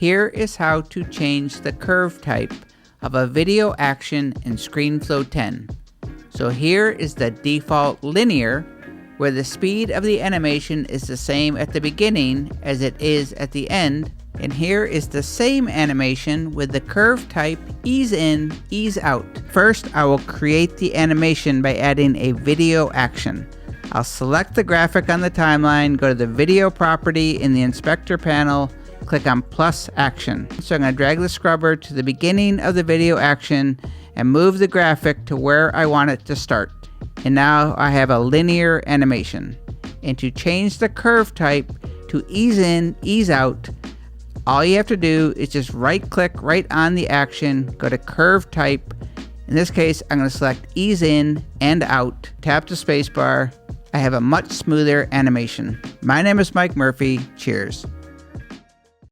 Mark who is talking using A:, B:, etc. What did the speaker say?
A: Here is how to change the curve type of a video action in Screenflow 10. So here is the default linear, where the speed of the animation is the same at the beginning as it is at the end. And here is the same animation with the curve type ease in, ease out. First, I will create the animation by adding a video action. I'll select the graphic on the timeline, go to the video property in the inspector panel, click on plus action. So I'm going to drag the scrubber to the beginning of the video action and move the graphic to where I want it to start. And now I have a linear animation. And to change the curve type to ease in, ease out, all you have to do is just right click right on the action, go to curve type. In this case, I'm going to select ease in and out, tap the spacebar. I have a much smoother animation. My name is Mike Murphy. Cheers.